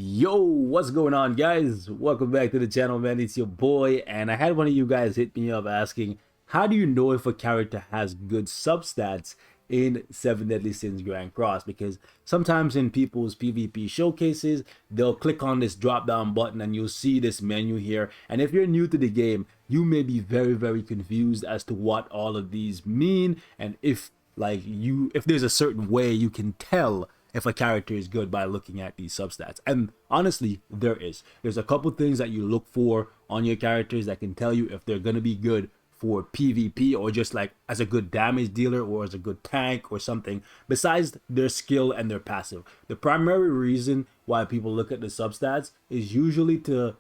Yo, what's going on, guys? Welcome back to the channel, man. It's your boy, and I had one of you guys hit me up asking, how do you know if a character has good substats in 7 Deadly Sins Grand Cross? Because sometimes in people's PvP showcases, they'll click on this drop down button and you'll see this menu here. And if you're new to the game, you may be very confused as to what all of these mean, and if there's a certain way you can tell if a character is good by looking at these substats. And honestly, there's a couple things that you look for on your characters that can tell you if they're going to be good for PvP or just like as a good damage dealer or as a good tank or something, besides their skill and their passive. The primary reason why people look at the substats is usually to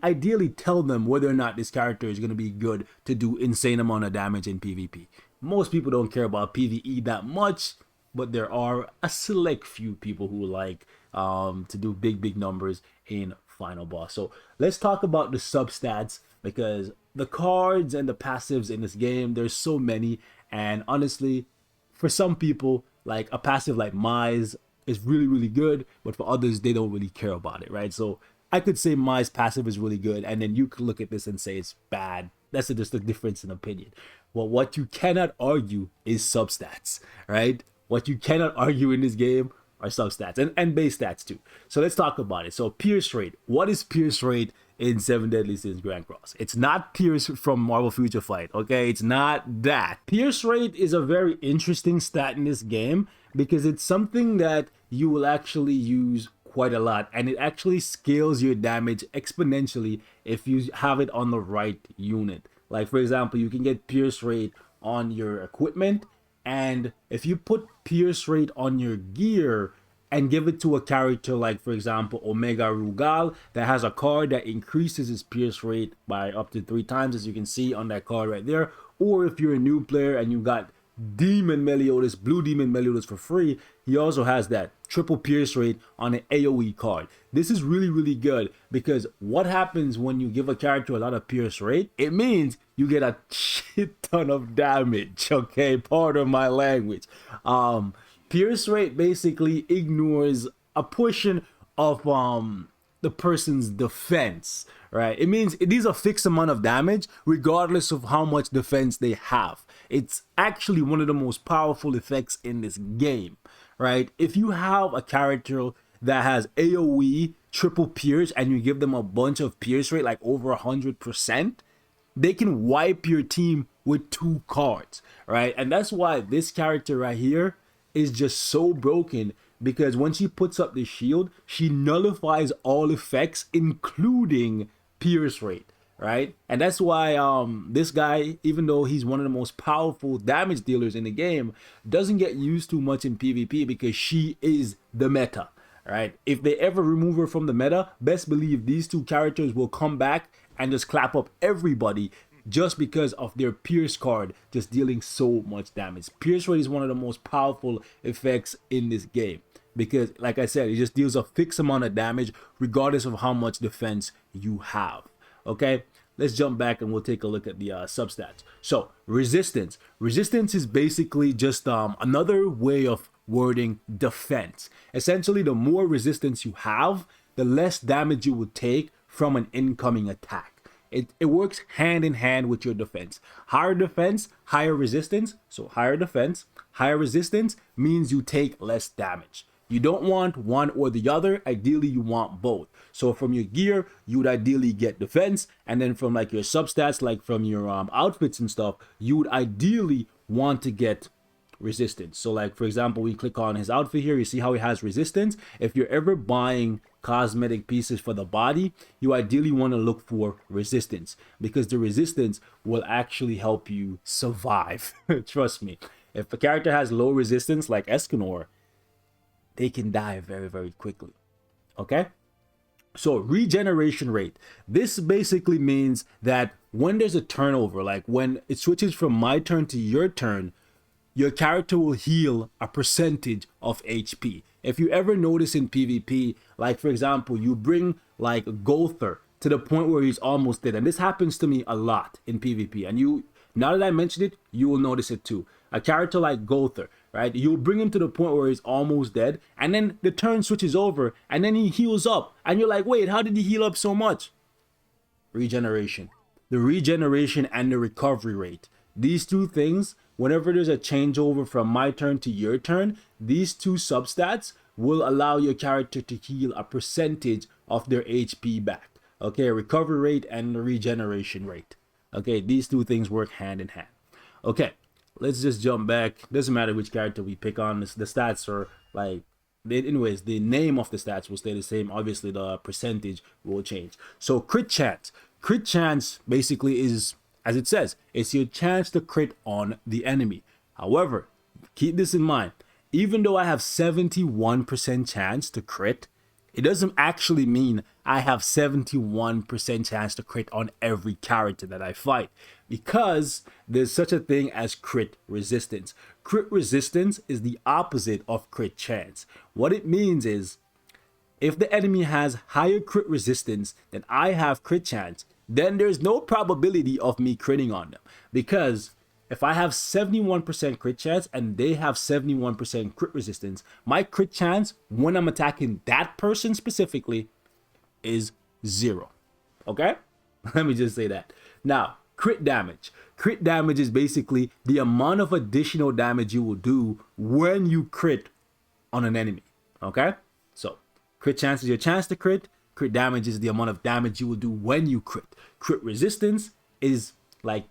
ideally tell them whether or not this character is going to be good to do insane amount of damage in PvP. Most people don't care about PvE that much, but there are a select few people who like to do big numbers in final boss. So let's talk about the substats, because the cards and the passives in this game, there's so many, and honestly, for some people, like a passive like Mize is really good, but for others, they don't really care about it, right? So I could say Mize passive is really good, and then you could look at this and say it's bad. That's just a difference in opinion. Well, what you cannot argue is substats, right? What you cannot argue in this game are substats and base stats too. So let's talk about it. So pierce rate. What is pierce rate in 7 Deadly Sins Grand Cross? It's not Pierce from Marvel Future Fight, okay? It's not that. Pierce rate is a very interesting stat in this game because it's something that you will actually use quite a lot, and it actually scales your damage exponentially if you have it on the right unit. Like, for example, you can get pierce rate on your equipment, and if you put pierce rate on your gear and give it to a character like, for example, Omega Rugal, that has a card that increases its pierce rate by up to 3 times, as you can see on that card right there. Or if you're a new player and you got Demon Meliodas, Blue Demon Meliodas for free, he also has that triple pierce rate on an AoE card. This is really good, because what happens when you give a character a lot of pierce rate? It means you get a shit ton of damage, okay? Pardon my language. Pierce rate basically ignores a portion of the person's defense, right? It means it is a fixed amount of damage regardless of how much defense they have. It's actually one of the most powerful effects in this game, right? If you have a character that has AoE triple pierce and you give them a bunch of pierce rate, like over 100%, they can wipe your team with 2 cards, right? And that's why this character right here is just so broken, because when she puts up the shield, she nullifies all effects, including pierce rate, right? And that's why this guy, even though he's one of the most powerful damage dealers in the game, doesn't get used too much in PvP, because she is the meta, right? If they ever remove her from the meta, best believe these 2 characters will come back and just clap up everybody, just because of their pierce card just dealing so much damage. Pierce rate is one of the most powerful effects in this game, because like I said, it just deals a fixed amount of damage regardless of how much defense you have. Okay, let's jump back and we'll take a look at the substats. So resistance is basically just another way of wording defense. Essentially, the more resistance you have, the less damage you will take from an incoming attack. It works hand in hand with your defense. Higher defense, higher resistance. So higher defense, higher resistance means you take less damage. You don't want one or the other. Ideally, you want both. So from your gear, you would ideally get defense, and then from like your substats, like from your outfits and stuff, you would ideally want to get resistance. So like, for example, we click on his outfit here, you see how he has resistance. If you're ever buying cosmetic pieces for the body, you ideally want to look for resistance, because the resistance will actually help you survive. Trust me. If a character has low resistance like Escanor, they can die very quickly. Okay, so regeneration rate. This basically means that when there's a turnover, like when it switches from my turn to your turn, your character will heal a percentage of HP. If you ever notice in PvP, like for example, you bring like Gother to the point where he's almost dead, and this happens to me a lot in PvP, and you, now that I mentioned it, you will notice it too. A character like Gother, right? You'll bring him to the point where he's almost dead, and then the turn switches over, and then he heals up, and you're like, wait, how did he heal up so much? Regeneration. The regeneration and the recovery rate. These two things, whenever there's a changeover from my turn to your turn, these two substats will allow your character to heal a percentage of their HP back. Okay, recovery rate and the regeneration rate. Okay, these two things work hand in hand. Okay, let's just jump back. Doesn't matter which character we pick on. The stats are like, anyways, the name of the stats will stay the same. Obviously, the percentage will change. So crit chance. Crit chance basically is, as it says, it's your chance to crit on the enemy. However, keep this in mind. Even though I have 71% chance to crit, it doesn't actually mean I have 71% chance to crit on every character that I fight, because there's such a thing as crit resistance. Crit resistance is the opposite of crit chance. What it means is, if the enemy has higher crit resistance than I have crit chance, then there's no probability of me critting on them, because if I have 71% crit chance and they have 71% crit resistance, my crit chance when I'm attacking that person specifically is 0. Okay? Let me just say that. Now, crit damage. Crit damage is basically the amount of additional damage you will do when you crit on an enemy. Okay? So, crit chance is your chance to crit. Crit damage is the amount of damage you will do when you crit. Crit resistance is like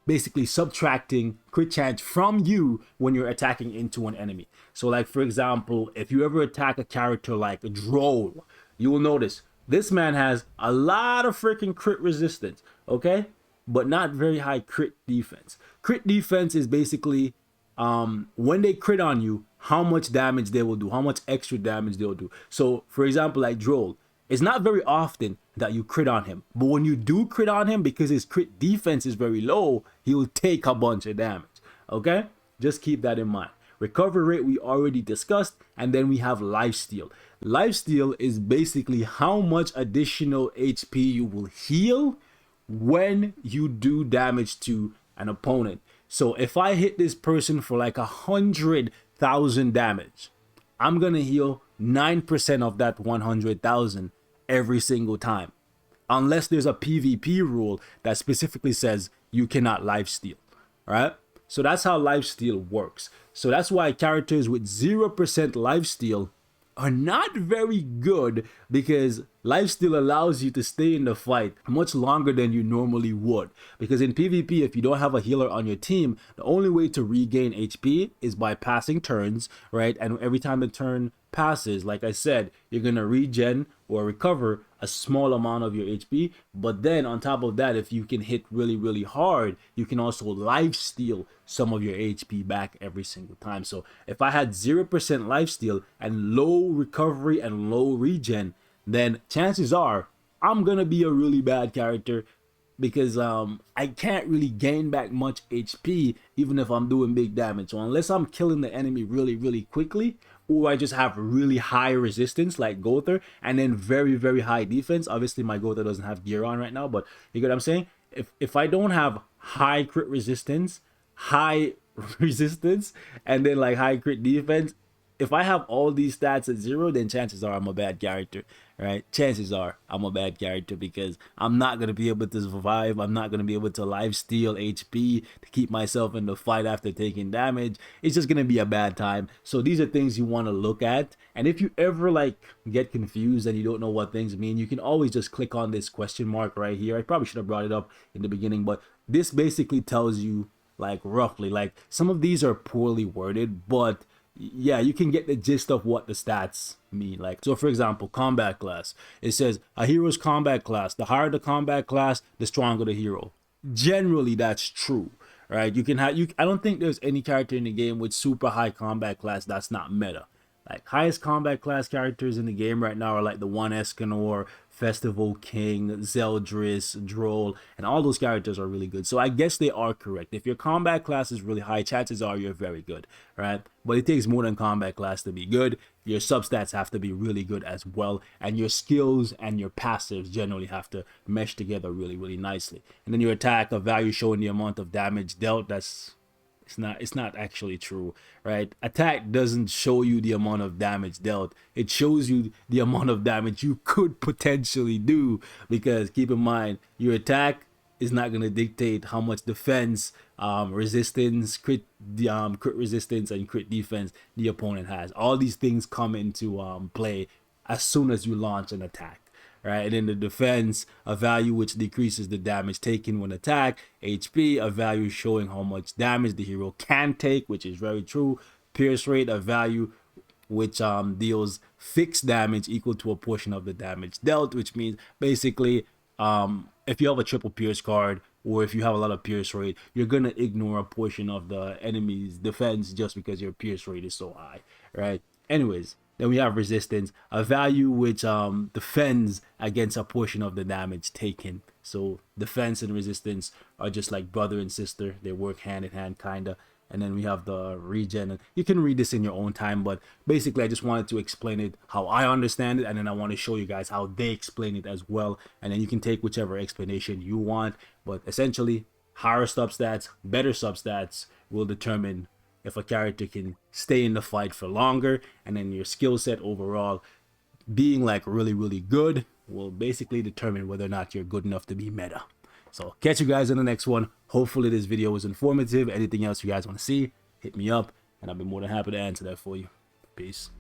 basically subtracting crit chance from you when you're attacking into an enemy. So like, for example, if you ever attack a character like a Droll, you will notice this man has a lot of freaking crit resistance, okay? But not very high crit defense. Crit defense is basically when they crit on you, how much damage they will do, how much extra damage they'll do. So for example, like Droll, it's not very often that you crit on him, but when you do crit on him, because his crit defense is very low, he will take a bunch of damage. Okay, just keep that in mind. Recovery rate we already discussed, and then we have lifesteal. Lifesteal is basically how much additional HP you will heal when you do damage to an opponent. So if I hit this person for like 100,000 damage, I'm gonna heal 9% of that 100,000 every single time, unless there's a PvP rule that specifically says you cannot lifesteal, right? So that's how lifesteal works. So that's why characters with 0% lifesteal are not very good, because lifesteal allows you to stay in the fight much longer than you normally would. Because in PvP, if you don't have a healer on your team, the only way to regain HP is by passing turns, right? And every time a turn passes, like I said, you're gonna regen or recover a small amount of your HP. But then on top of that, if you can hit really hard, you can also lifesteal some of your HP back every single time. So if I had 0% lifesteal and low recovery and low regen, then chances are I'm gonna be a really bad character, because I can't really gain back much HP even if I'm doing big damage. So unless I'm killing the enemy really quickly, or I just have really high resistance like Gother, and then very high defense. Obviously my Gother doesn't have gear on right now, but you get what I'm saying? If I don't have high crit resistance, high resistance, and then like high crit defense, if I have all these stats at 0, then chances are I'm a bad character, right? Chances are I'm a bad character, because I'm not going to be able to survive. I'm not going to be able to lifesteal HP to keep myself in the fight after taking damage. It's just going to be a bad time. So these are things you want to look at. And if you ever like get confused and you don't know what things mean, you can always just click on this question mark right here. I probably should have brought it up in the beginning, but this basically tells you like roughly, like some of these are poorly worded, but yeah, you can get the gist of what the stats mean. Like, so for example, combat class, it says a hero's combat class, the higher the combat class, the stronger the hero. Generally that's true, right? You can have, I don't think there's any character in the game with super high combat class that's not meta. Like, highest combat class characters in the game right now are like the One Escanor, Festival King, Zeldris, Droll, and all those characters are really good. So I guess they are correct. If your combat class is really high, chances are you're very good, right? But it takes more than combat class to be good. Your substats have to be really good as well, and your skills and your passives generally have to mesh together really nicely. And then your attack, a value showing the amount of damage dealt. That's It's not actually true, right? Attack doesn't show you the amount of damage dealt. It shows you the amount of damage you could potentially do, because keep in mind, your attack is not going to dictate how much defense, resistance, crit resistance, and crit defense the opponent has. All these things come into play as soon as you launch an attack, right? And in the defense, a value which decreases the damage taken when attacked. HP, a value showing how much damage the hero can take, which is very true. Pierce rate, a value which deals fixed damage equal to a portion of the damage dealt, which means basically, if you have a triple pierce card, or if you have a lot of pierce rate, you're gonna ignore a portion of the enemy's defense just because your pierce rate is so high, right? Anyways, then we have resistance, a value which defends against a portion of the damage taken. So defense and resistance are just like brother and sister; they work hand in hand, kinda. And then we have the regen, and you can read this in your own time, but basically I just wanted to explain it how I understand it, and then I want to show you guys how they explain it as well, and then you can take whichever explanation you want. But essentially, higher substats, better substats will determine if a character can stay in the fight for longer, and then your skill set overall being like really good will basically determine whether or not you're good enough to be meta. So catch you guys in the next one. Hopefully this video was informative. Anything else you guys want to see, hit me up, and I'll be more than happy to answer that for you. Peace.